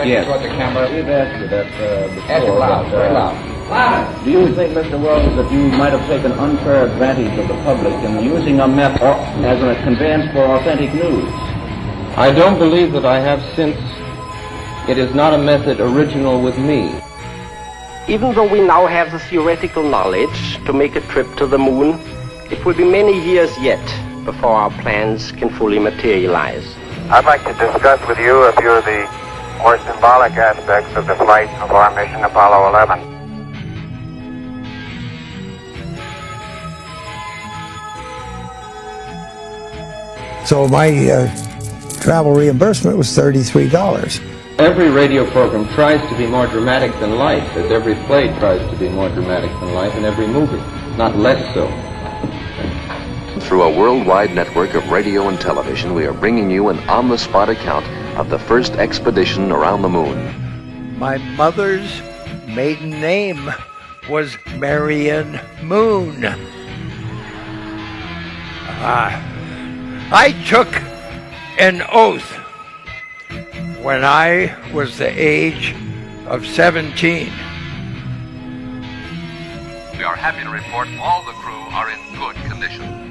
Yes. Toward the camera. We've asked you that Ask it before. loud, very loud. Do you think, Mr. Wells, that you might have taken unfair advantage of the public in using a method as a conveyance for authentic news? I don't believe that I have, since it is not a method original with me. Even though we now have the theoretical knowledge to make a trip to the moon, it will be many years yet before our plans can fully materialize. I'd like to discuss with you a few of the more symbolic aspects of the flight of our mission Apollo 11. So my travel reimbursement was $33. Every radio program tries to be more dramatic than life, as every play tries to be more dramatic than life, and every movie, not less so. Through a worldwide network of radio and television, we are bringing you an on-the-spot account of the first expedition around the moon. My mother's maiden name was Marion Moon. I took an oath when I was the age of 17. We are happy to report all the crew are in good condition.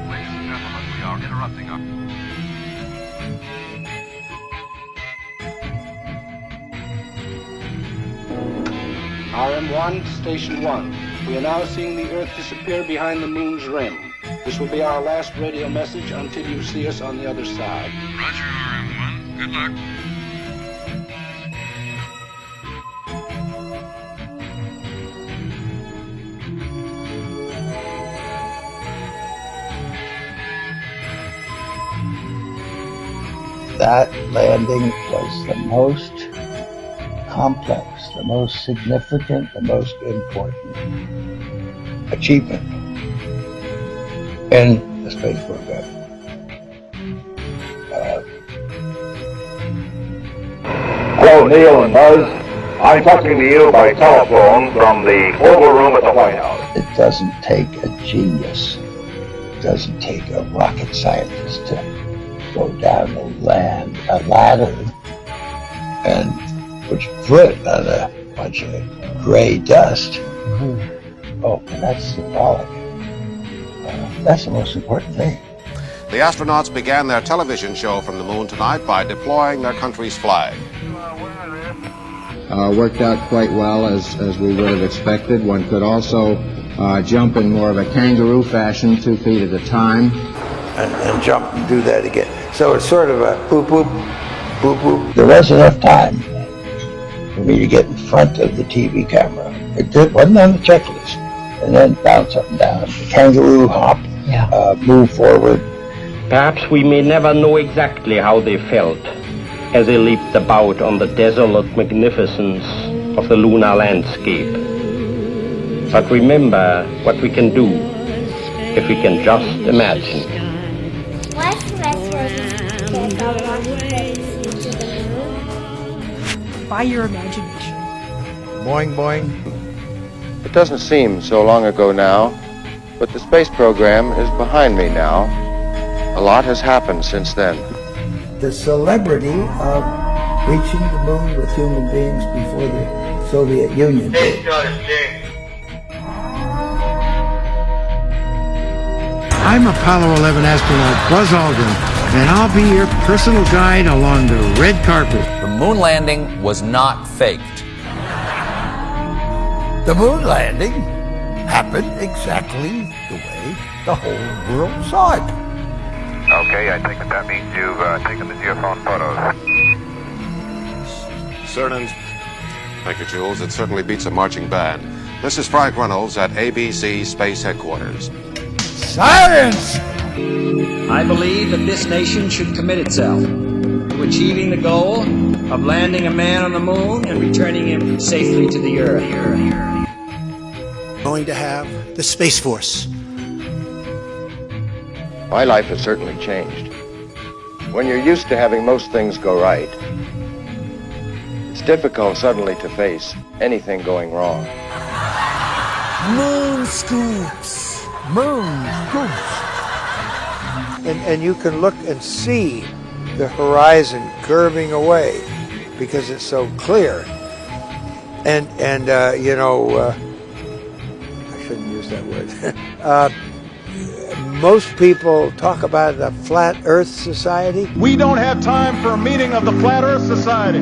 Ladies and gentlemen, we are interrupting our... RM1, Station 1. We are now seeing the Earth disappear behind the Moon's rim. This will be our last radio message until you see us on the other side. Roger, RM1. Good luck. That landing was the most complex, the most significant, the most important achievement in the space program. Hello, Neil and Buzz. I'm talking to you by telephone from the Oval Room at the White House. It doesn't take a genius, it doesn't take a rocket scientist to go down and land a ladder and put your foot on a bunch of gray dust. Mm-hmm. Oh, that's symbolic. That's the most important thing. The astronauts began their television show from the moon tonight by deploying their country's flag. Worked out quite well, as we would have expected. One could also jump in more of a kangaroo fashion, 2 feet at a time. And jump and do that again. So it's sort of a boop, boop, boop, boop. There was enough time for me to get in front of the TV camera. It wasn't on the checklist. And then bounce up and down. The kangaroo hop, move forward. Perhaps we may never know exactly how they felt as they leaped about on the desolate magnificence of the lunar landscape. But remember what we can do if we can just imagine. By your imagination. Boing, boing. It doesn't seem so long ago now, but the space program is behind me now. A lot has happened since then. The celebrity of reaching the moon with human beings before the Soviet Union did. I'm Apollo 11 astronaut Buzz Aldrin, and I'll be your personal guide along the red carpet. The moon landing was not faked. The moon landing happened exactly the way the whole world saw it. Okay, I think that means you've taken the geophone photos. Cernins. Thank you, Jules. It certainly beats a marching band. This is Frank Reynolds at ABC Space Headquarters. Science! I believe that this nation should commit itself to achieving the goal of landing a man on the moon and returning him safely to the Earth. Going to have the Space Force. My life has certainly changed. When you're used to having most things go right, it's difficult suddenly to face anything going wrong. Moon scoops. Moon scoops. And you can look and see the horizon curving away because it's so clear. And you know, I shouldn't use that word. Most people talk about the Flat Earth Society. We don't have time for a meeting of the Flat Earth Society.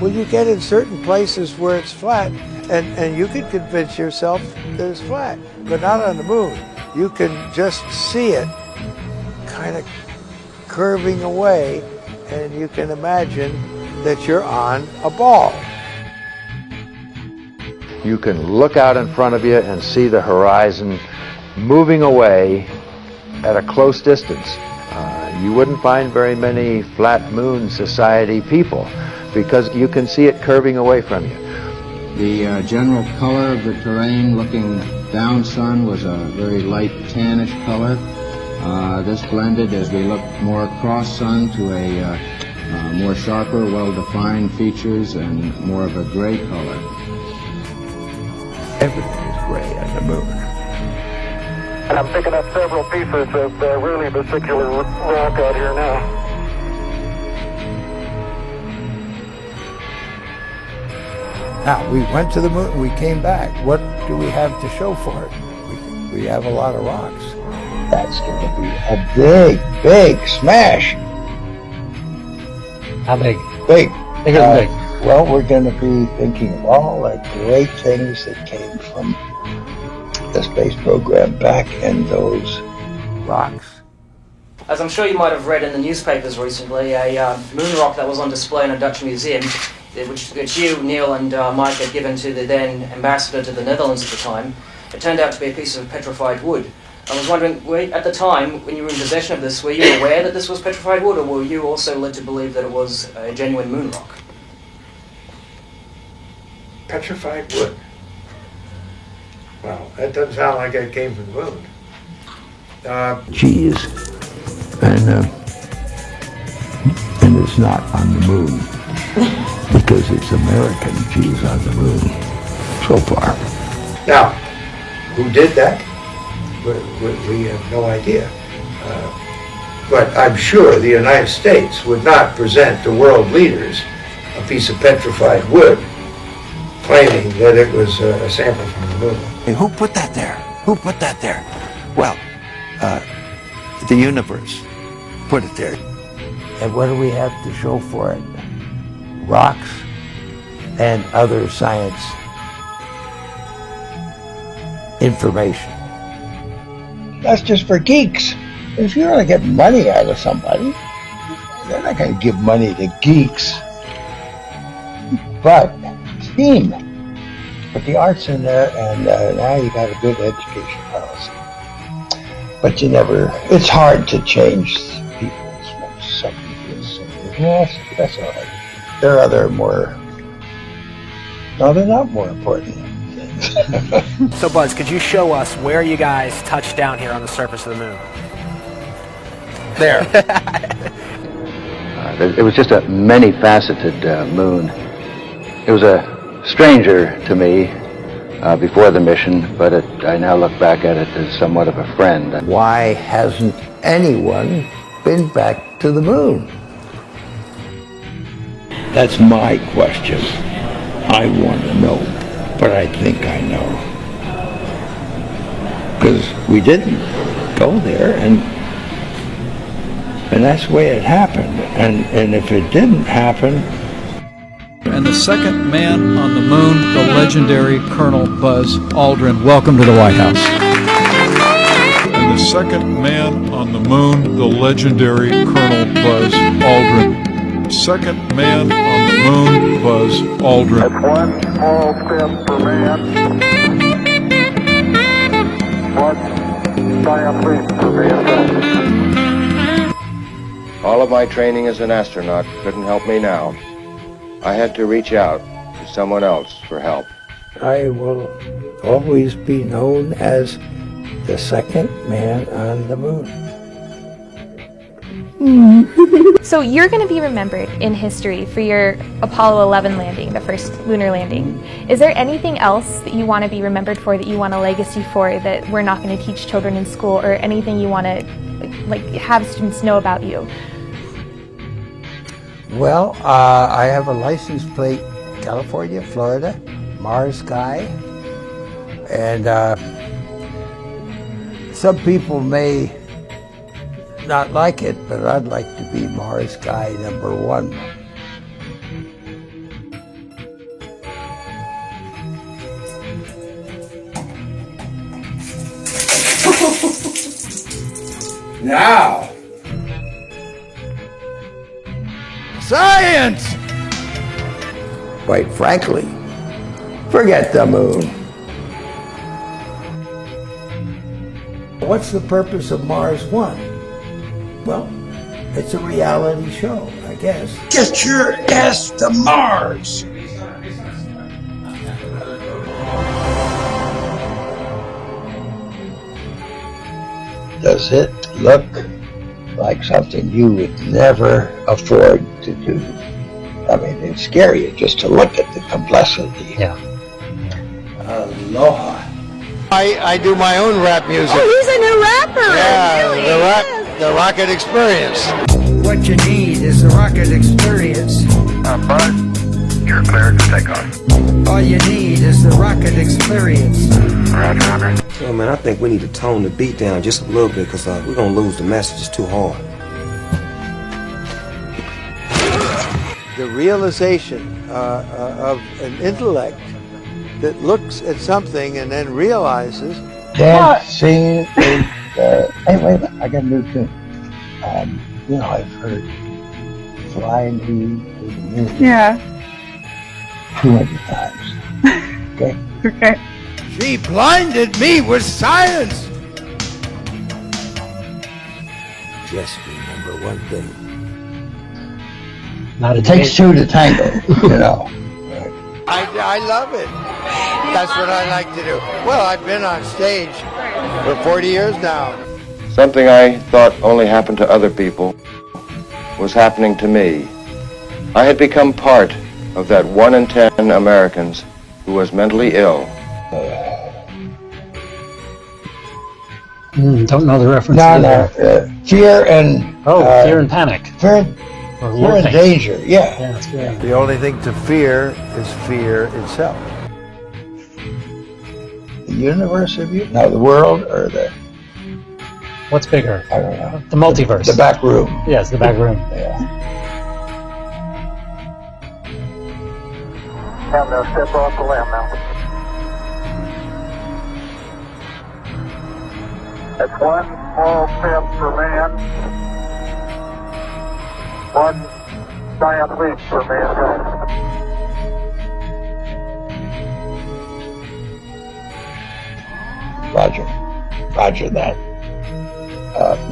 Well, you get in certain places where it's flat, and you can convince yourself that it's flat, but not on the moon. You can just see it kind of curving away, and you can imagine that you're on a ball. You can look out in front of you and see the horizon moving away at a close distance. You wouldn't find very many Flat Moon Society people because you can see it curving away from you. The general color of the terrain looking down sun was a very light tannish color. This blended as we looked more across sun to a more sharper, well-defined features and more of a gray color. Everything is gray on the moon. And I'm picking up several pieces of really vesicular rock out here now. Now, we went to the moon, we came back. What do we have to show for it? We have a lot of rocks. That's going to be a big, big smash. How big? Big. Bigger than big. Well, we're going to be thinking of all the great things that came from the space program back in those rocks. As I'm sure you might have read in the newspapers recently, a moon rock that was on display in a Dutch museum, which you, Neil, and Mike had given to the then ambassador to the Netherlands at the time, it turned out to be a piece of petrified wood. I was wondering, at the time, when you were in possession of this, were you aware that this was petrified wood, or were you also led to believe that it was a genuine moon rock? Petrified wood. Well, that doesn't sound like it came from the moon. Cheese. And it's not on the moon because it's American cheese on the moon so far. Now, who did that? We have no idea. But I'm sure the United States would not present to world leaders a piece of petrified wood claiming that it was a sample from the moon. And who put that there? Who put that there? Well, the universe put it there. And what do we have to show for it? Rocks and other science information. That's just for geeks. If you want to get money out of somebody, they're not going to give money to geeks. But STEAM. But the art's in there, and now you got a good education policy. But you never, it's hard to change people's subjects. That's all right. There are other more, no, they're not more important things. So Buzz, could you show us where you guys touched down here on the surface of the moon? There. It was just a many-faceted moon. It was a stranger to me before the mission, but I now look back at it as somewhat of a friend. Why hasn't anyone been back to the moon? That's my question. I want to know, but I think I know. Because we didn't go there, and that's the way it happened. And if it didn't happen... And the second man on the moon, the legendary Colonel Buzz Aldrin. Welcome to the White House. And the second man on the moon, the legendary Colonel Buzz Aldrin. Second man on the moon, Buzz Aldrin. That's one small step for man, one giant leap for mankind. All of my training as an astronaut couldn't help me now. I had to reach out to someone else for help. I will always be known as the second man on the moon. So you're going to be remembered in history for your Apollo 11 landing, the first lunar landing. Is there anything else that you want to be remembered for, that you want a legacy for, that we're not going to teach children in school, or anything you want to have students know about you? Well, I have a license plate, California, Florida, Mars guy, and some people may not like it, but I'd like to be Mars guy #1. Now, science! Quite frankly, forget the moon. What's the purpose of Mars 1? Well, it's a reality show, I guess. Get your ass to Mars! Does it look like something you would never afford to do? I mean, it's scary just to look at the complexity. Yeah. Aloha. I do my own rap music. Oh, he's a new rapper! Yeah, Really? the Rocket Experience. What you need is the rocket experience. Bud, you're cleared to take off. All you need is the rocket experience. Roger, Hunter. Oh man, I think we need to tone the beat down just a little bit, because we're going to lose the message. It's too hard. The realization of an intellect that looks at something and then realizes. Dancing is, hey, wait a minute, I got a new tune. You know, I've heard Fly Me to the Moon. Yeah. 200 times. Okay? Okay. She blinded me with science! Just remember one thing. It takes two to tango, you know. I love it. That's what I like to do. Well, I've been on stage for 40 years now. Something I thought only happened to other people was happening to me. I had become part of that 1 in 10 Americans who was mentally ill. Don't know the reference. No, fear and... Fear and panic. Fear and danger, yeah. That's good. The only thing to fear is fear itself. The universe of you? No, the world or the... What's bigger? I don't know. The multiverse. The back room. Yes, the back room. Yeah. Have no step off the limb now. That's one small step for man, one giant leap for mankind. Roger that.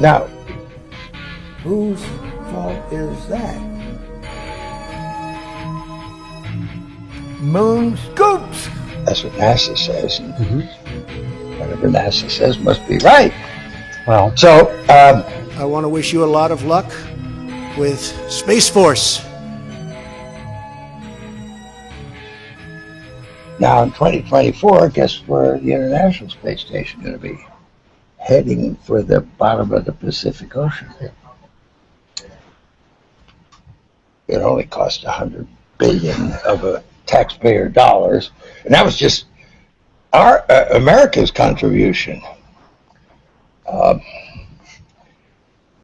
Now, whose fault is that? Moon scoops! that's what NASA says. And whatever NASA says must be right. Well, so I want to wish you a lot of luck with Space Force. now in 2024, guess where the International Space Station is going to be? Heading for the bottom of the Pacific Ocean. It only cost $100 billion of a taxpayer dollars, and that was just our America's contribution.